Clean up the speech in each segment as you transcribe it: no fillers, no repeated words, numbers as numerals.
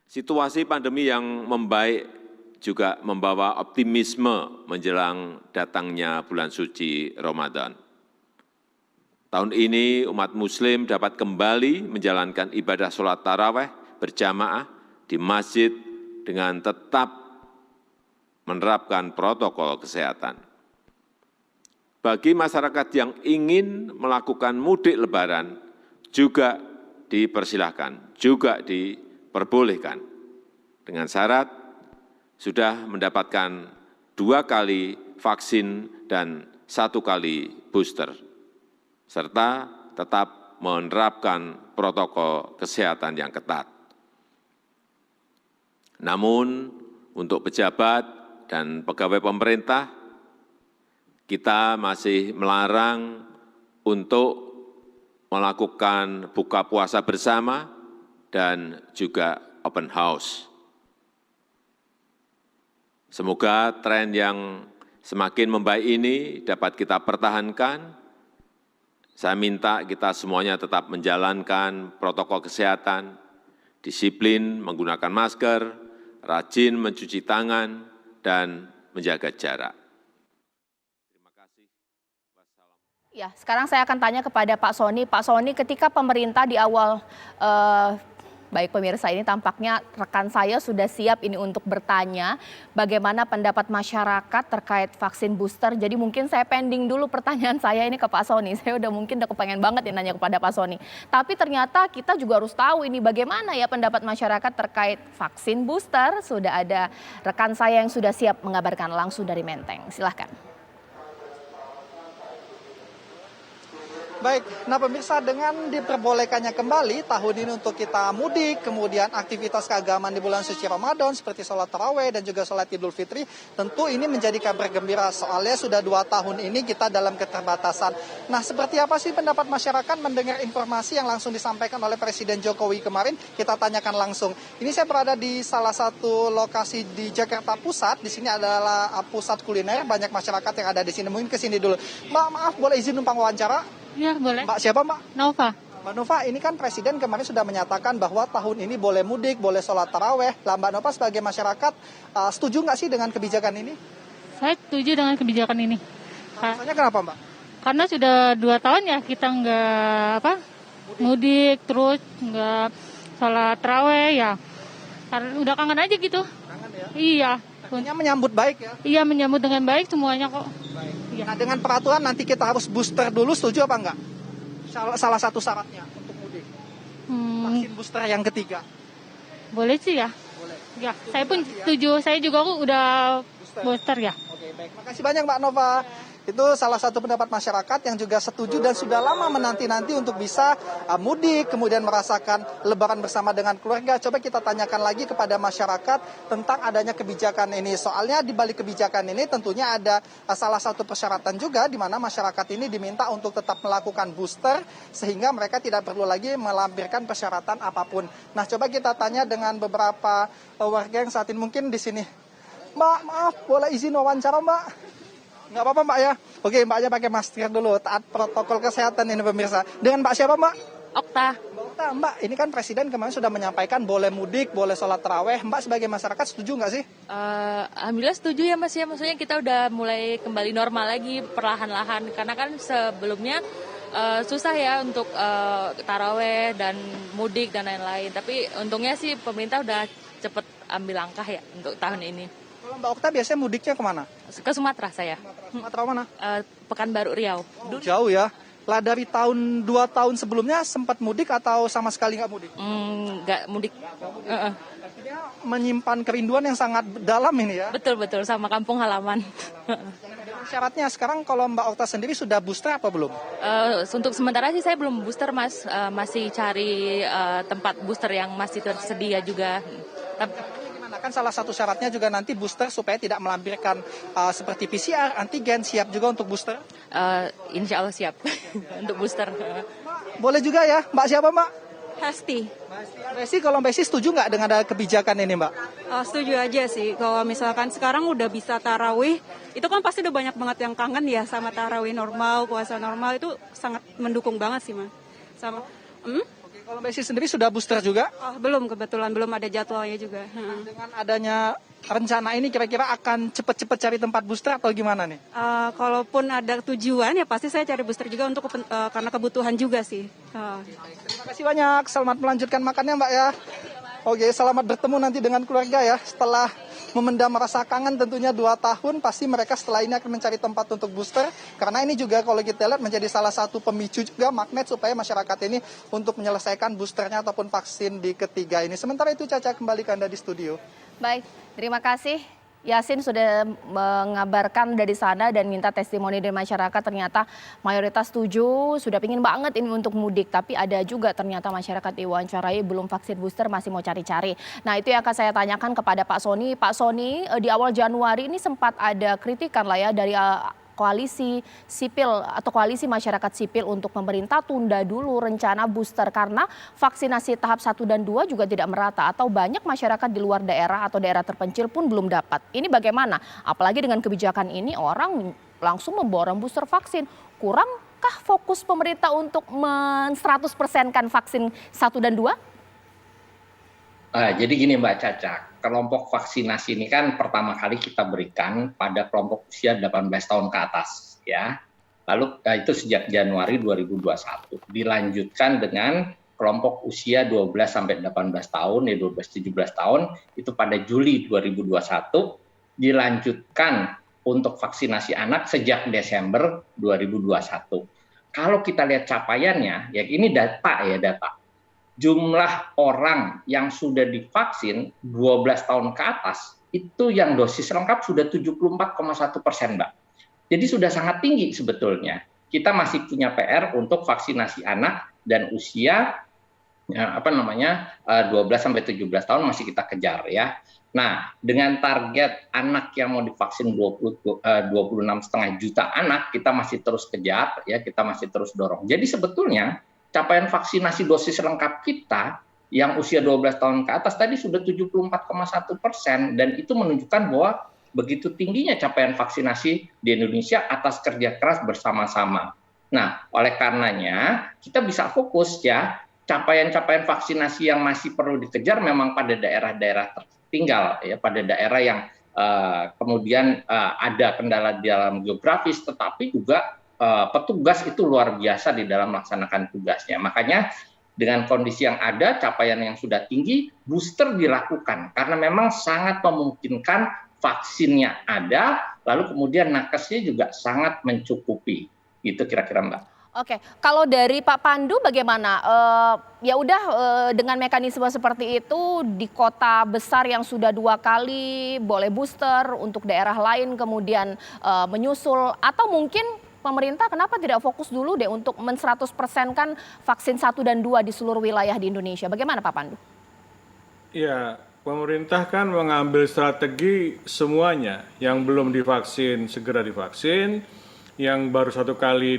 Situasi pandemi yang membaik juga membawa optimisme menjelang datangnya bulan suci Ramadan. Tahun ini umat muslim dapat kembali menjalankan ibadah sholat taraweh berjamaah di masjid dengan tetap menerapkan protokol kesehatan. Bagi masyarakat yang ingin melakukan mudik lebaran juga dipersilahkan, juga diperbolehkan dengan syarat sudah mendapatkan 2 kali vaksin dan 1 kali booster, serta tetap menerapkan protokol kesehatan yang ketat. Namun, untuk pejabat dan pegawai pemerintah, kita masih melarang untuk melakukan buka puasa bersama dan juga open house. Semoga tren yang semakin membaik ini dapat kita pertahankan. Saya minta kita semuanya tetap menjalankan protokol kesehatan, disiplin menggunakan masker, rajin mencuci tangan, dan menjaga jarak. Terima kasih. Ya, sekarang saya akan tanya kepada Pak Sony. Pak Sony, ketika pemerintah di awal, baik pemirsa, ini tampaknya rekan saya sudah siap ini untuk bertanya bagaimana pendapat masyarakat terkait vaksin booster. Jadi mungkin saya pending dulu pertanyaan saya ini ke Pak Sony. Saya udah kepengen banget ya nanya kepada Pak Sony. Tapi ternyata kita juga harus tahu ini bagaimana ya pendapat masyarakat terkait vaksin booster. Sudah ada rekan saya yang sudah siap mengabarkan langsung dari Menteng. Silahkan. Baik, nah pemirsa, dengan diperbolehkannya kembali tahun ini untuk kita mudik, kemudian aktivitas keagamaan di bulan suci Ramadan seperti sholat taraweh dan juga sholat Idul Fitri, tentu ini menjadi kabar gembira soalnya sudah 2 tahun ini kita dalam keterbatasan. Nah, seperti apa sih pendapat masyarakat mendengar informasi yang langsung disampaikan oleh Presiden Jokowi kemarin? Kita tanyakan langsung. Ini saya berada di salah satu lokasi di Jakarta Pusat. Di sini adalah pusat kuliner, banyak masyarakat yang ada di sini. Mungkin ke sini dulu. Mbak, maaf, boleh izin numpang wawancara? Ya, boleh. Mbak siapa, Mbak? Nova. Mbak Nova, ini kan Presiden kemarin sudah menyatakan bahwa tahun ini boleh mudik, boleh sholat taraweh. Lah, Mbak Nova sebagai masyarakat, setuju nggak sih dengan kebijakan ini? Saya setuju dengan kebijakan ini. Alasannya kenapa, Mbak? Karena sudah 2 tahun ya kita nggak mudik, terus nggak sholat taraweh ya. Karena udah kangen aja gitu. Kangen ya? Iya. Artinya menyambut baik ya? Iya, menyambut dengan baik semuanya kok. Baik. Iya. Nah, dengan peraturan nanti kita harus booster dulu, setuju apa enggak? Salah satu syaratnya untuk mudik. Vaksin booster yang ketiga. Boleh sih ya. Boleh. Ya, saya pun setuju. Saya juga kok udah booster ya. Oke, baik. Makasih banyak Mbak Nova. Itu salah satu pendapat masyarakat yang juga setuju dan sudah lama menanti-nanti untuk bisa mudik, kemudian merasakan lebaran bersama dengan keluarga. Coba kita tanyakan lagi kepada masyarakat tentang adanya kebijakan ini. Soalnya di balik kebijakan ini tentunya ada salah satu persyaratan juga di mana masyarakat ini diminta untuk tetap melakukan booster sehingga mereka tidak perlu lagi melampirkan persyaratan apapun. Nah, coba kita tanya dengan beberapa warga yang saat ini mungkin di sini. Mbak, maaf, boleh izin wawancara, Mbak? Nggak apa-apa, Mbak ya? Oke, Mbaknya pakai masker dulu, taat protokol kesehatan ini pemirsa. Dengan Mbak siapa, Mbak? Okta. Mbak, ini kan Presiden kemarin sudah menyampaikan boleh mudik, boleh sholat taraweh. Mbak sebagai masyarakat setuju nggak sih? Alhamdulillah setuju ya Mas ya. Maksudnya kita udah mulai kembali normal lagi perlahan-lahan. Karena kan sebelumnya susah ya untuk taraweh dan mudik dan lain-lain. Tapi untungnya sih pemerintah udah cepet ambil langkah ya untuk tahun ini. Kalau Mbak Okta biasanya mudiknya kemana? Ke Sumatera saya. Sumatera mana? Pekanbaru Riau. Oh, jauh ya. Lah dari 2 tahun sebelumnya sempat mudik atau sama sekali nggak mudik? Nggak mudik. Artinya menyimpan kerinduan yang sangat dalam ini ya? Betul-betul sama kampung halaman. Syaratnya sekarang kalau Mbak Okta sendiri sudah booster apa belum? Untuk sementara sih saya belum booster Mas. Masih cari tempat booster yang masih tersedia juga. Kan salah satu syaratnya juga nanti booster supaya tidak melampirkan seperti PCR, antigen, siap juga untuk booster? Insya Allah siap untuk booster. Boleh juga ya, Mbak siapa Mbak? Hasti. Resi, kalau Mbak Resi setuju nggak dengan ada kebijakan ini Mbak? Setuju aja sih, kalau misalkan sekarang udah bisa tarawih, itu kan pasti udah banyak banget yang kangen ya sama tarawih normal, puasa normal, itu sangat mendukung banget sih Mas. Kalau Mbak Isi sendiri sudah booster juga? Oh, belum, kebetulan belum ada jadwalnya juga. Dengan adanya rencana ini kira-kira akan cepat-cepat cari tempat booster atau gimana nih? Kalaupun ada tujuan ya pasti saya cari booster juga untuk karena kebutuhan juga sih. Terima kasih banyak. Selamat melanjutkan makannya Mbak ya. Oke, selamat bertemu nanti dengan keluarga ya. Setelah memendam rasa kangen tentunya 2 tahun, pasti mereka setelah ini akan mencari tempat untuk booster. Karena ini juga kalau kita lihat menjadi salah satu pemicu juga magnet supaya masyarakat ini untuk menyelesaikan boosternya ataupun vaksin di ketiga ini. Sementara itu Caca kembali ke Anda di studio. Baik, terima kasih. Yasin sudah mengabarkan dari sana dan minta testimoni dari masyarakat, ternyata mayoritas setuju, sudah pingin banget ini untuk mudik. Tapi ada juga ternyata masyarakat diwawancarai belum vaksin booster, masih mau cari-cari. Nah itu yang akan saya tanyakan kepada Pak Sony. Pak Sony, di awal Januari ini sempat ada kritikan lah ya dari koalisi sipil atau koalisi masyarakat sipil untuk pemerintah tunda dulu rencana booster karena vaksinasi tahap 1 dan 2 juga tidak merata atau banyak masyarakat di luar daerah atau daerah terpencil pun belum dapat. Ini bagaimana? Apalagi dengan kebijakan ini orang langsung memborong booster vaksin. Kurangkah fokus pemerintah untuk 100%-kan vaksin 1 dan 2? Jadi gini Mbak Caca, kelompok vaksinasi ini kan pertama kali kita berikan pada kelompok usia 18 tahun ke atas ya. Lalu itu sejak Januari 2021. Dilanjutkan dengan kelompok usia 12 sampai 18 tahun ya 12-17 tahun itu pada Juli 2021. Dilanjutkan untuk vaksinasi anak sejak Desember 2021. Kalau kita lihat capaiannya, ya ini data. Jumlah orang yang sudah divaksin 12 tahun ke atas, itu yang dosis lengkap sudah 74,1%, Mbak. Jadi sudah sangat tinggi sebetulnya. Kita masih punya PR untuk vaksinasi anak dan usia 12 sampai 17 tahun masih kita kejar ya. Nah, dengan target anak yang mau divaksin 26,5 juta anak, kita masih terus kejar ya, kita masih terus dorong. Jadi sebetulnya capaian vaksinasi dosis lengkap kita yang usia 12 tahun ke atas tadi sudah 74,1% dan itu menunjukkan bahwa begitu tingginya capaian vaksinasi di Indonesia atas kerja keras bersama-sama. Nah, oleh karenanya kita bisa fokus ya capaian-capaian vaksinasi yang masih perlu dikejar memang pada daerah-daerah tertinggal ya, pada daerah yang kemudian ada kendala di dalam geografis tetapi juga petugas itu luar biasa di dalam melaksanakan tugasnya. Makanya dengan kondisi yang ada, capaian yang sudah tinggi, booster dilakukan. Karena memang sangat memungkinkan vaksinnya ada, lalu kemudian nakesnya juga sangat mencukupi. Gitu kira-kira Mbak. Oke, kalau dari Pak Pandu bagaimana? Ya udah dengan mekanisme seperti itu di kota besar yang sudah 2 kali boleh booster, untuk daerah lain kemudian menyusul atau mungkin pemerintah kenapa tidak fokus dulu deh untuk 100%-kan vaksin 1 dan 2 di seluruh wilayah di Indonesia? Bagaimana Pak Pandu? Ya, pemerintah kan mengambil strategi semuanya. Yang belum divaksin segera divaksin, yang baru 1 kali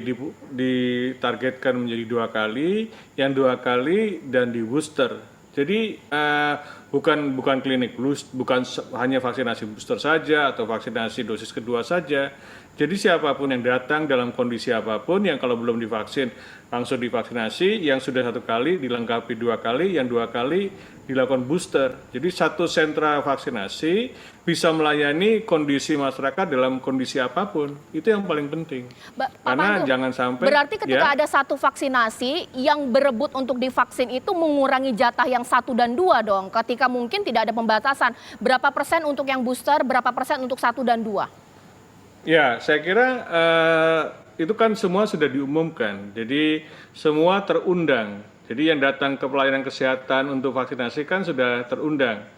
ditargetkan menjadi 2 kali, yang 2 kali dan di booster. Jadi bukan klinik bukan hanya vaksinasi booster saja atau vaksinasi dosis kedua saja. Jadi siapapun yang datang dalam kondisi apapun yang kalau belum divaksin langsung divaksinasi, yang sudah 1 kali dilengkapi 2 kali, yang 2 kali dilakukan booster. Jadi satu sentra vaksinasi bisa melayani kondisi masyarakat dalam kondisi apapun. Itu yang paling penting. Karena Pandu, jangan sampai berarti ketika ada satu vaksinasi yang berebut untuk divaksin itu mengurangi jatah yang 1 dan 2 dong. Ketika mungkin tidak ada pembatasan. Berapa persen untuk yang booster, berapa persen untuk 1 dan 2? Ya, saya kira itu kan semua sudah diumumkan. Jadi semua terundang. Jadi yang datang ke pelayanan kesehatan untuk vaksinasi kan sudah terundang.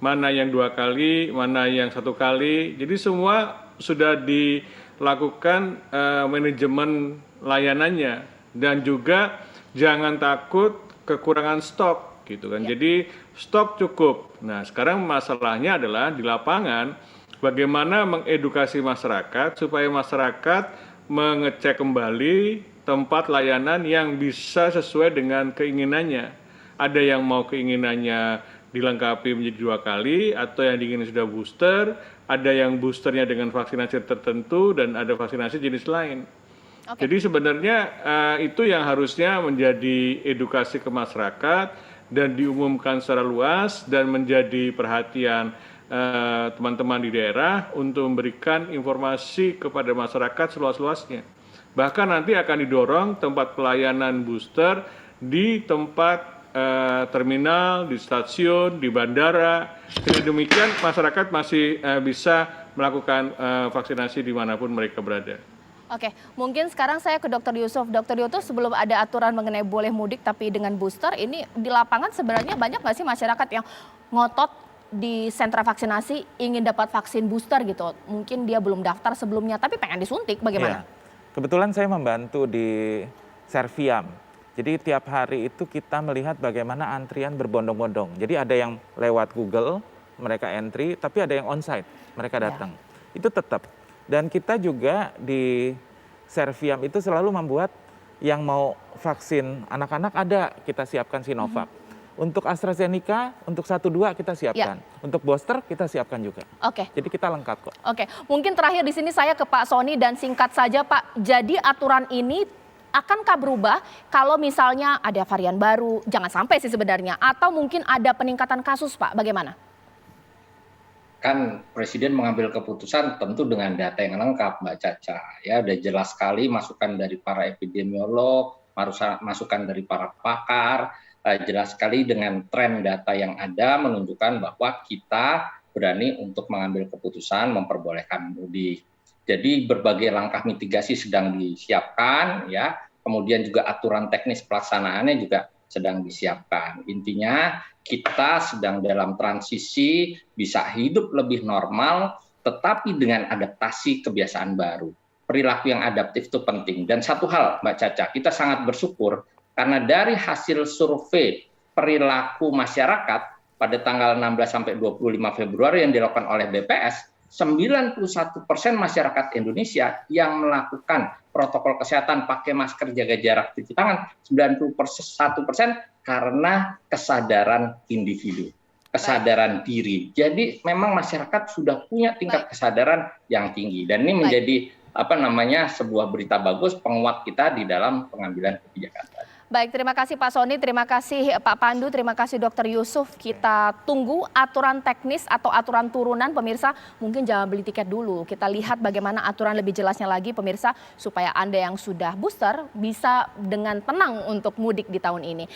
Mana yang 2 kali, mana yang 1 kali. Jadi semua sudah dilakukan manajemen layanannya. Dan juga jangan takut kekurangan stok gitu kan. Jadi stok cukup. Nah, sekarang masalahnya adalah di lapangan bagaimana mengedukasi masyarakat supaya masyarakat mengecek kembali tempat layanan yang bisa sesuai dengan keinginannya. Ada yang mau keinginannya dilengkapi menjadi 2 kali, atau yang diinginkan sudah booster, ada yang boosternya dengan vaksinasi tertentu, dan ada vaksinasi jenis lain. Oke. Jadi sebenarnya itu yang harusnya menjadi edukasi ke masyarakat dan diumumkan secara luas dan menjadi perhatian teman-teman di daerah untuk memberikan informasi kepada masyarakat seluas-luasnya. Bahkan nanti akan didorong tempat pelayanan booster di tempat terminal, di stasiun, di bandara. Dengan demikian masyarakat masih bisa melakukan vaksinasi dimanapun mereka berada. Oke, mungkin sekarang saya ke Dr. Yusuf. Dr. Yusuf, sebelum ada aturan mengenai boleh mudik tapi dengan booster, ini di lapangan sebenarnya banyak nggak sih masyarakat yang ngotot di sentra vaksinasi ingin dapat vaksin booster gitu? Mungkin dia belum daftar sebelumnya tapi pengen disuntik, bagaimana? Ya. Kebetulan saya membantu di Serviam. Jadi tiap hari itu kita melihat bagaimana antrian berbondong-bondong. Jadi ada yang lewat Google, mereka entry, tapi ada yang onsite, mereka datang. Itu tetap. Dan kita juga di Serviam itu selalu membuat yang mau vaksin anak-anak ada, kita siapkan Sinovac. Untuk AstraZeneca, untuk 1-2 kita siapkan. Untuk booster kita siapkan juga. Oke. Jadi kita lengkap kok. Oke, mungkin terakhir di sini saya ke Pak Sony dan singkat saja Pak. Jadi aturan ini akankah berubah kalau misalnya ada varian baru, jangan sampai sih sebenarnya, atau mungkin ada peningkatan kasus Pak, bagaimana? Kan Presiden mengambil keputusan tentu dengan data yang lengkap, Mbak Caca. Ya, udah jelas sekali masukan dari para epidemiolog, masukan dari para pakar, jelas sekali dengan tren data yang ada menunjukkan bahwa kita berani untuk mengambil keputusan memperbolehkan mudik. Jadi berbagai langkah mitigasi sedang disiapkan, ya. Kemudian juga aturan teknis pelaksanaannya juga sedang disiapkan. Intinya kita sedang dalam transisi bisa hidup lebih normal, tetapi dengan adaptasi kebiasaan baru. Perilaku yang adaptif itu penting. Dan satu hal, Mbak Caca, kita sangat bersyukur karena dari hasil survei perilaku masyarakat pada tanggal 16 sampai 25 Februari yang dilakukan oleh BPS, 91% masyarakat Indonesia yang melakukan protokol kesehatan, pakai masker, jaga jarak, cuci tangan, 91% karena kesadaran individu, kesadaran diri. Jadi memang masyarakat sudah punya tingkat kesadaran yang tinggi dan ini menjadi sebuah berita bagus penguat kita di dalam pengambilan kebijakan. Baik, terima kasih Pak Sony, terima kasih Pak Pandu, terima kasih Dr. Yusuf. Kita tunggu aturan teknis atau aturan turunan pemirsa, mungkin jangan beli tiket dulu. Kita lihat bagaimana aturan lebih jelasnya lagi pemirsa, supaya Anda yang sudah booster bisa dengan tenang untuk mudik di tahun ini.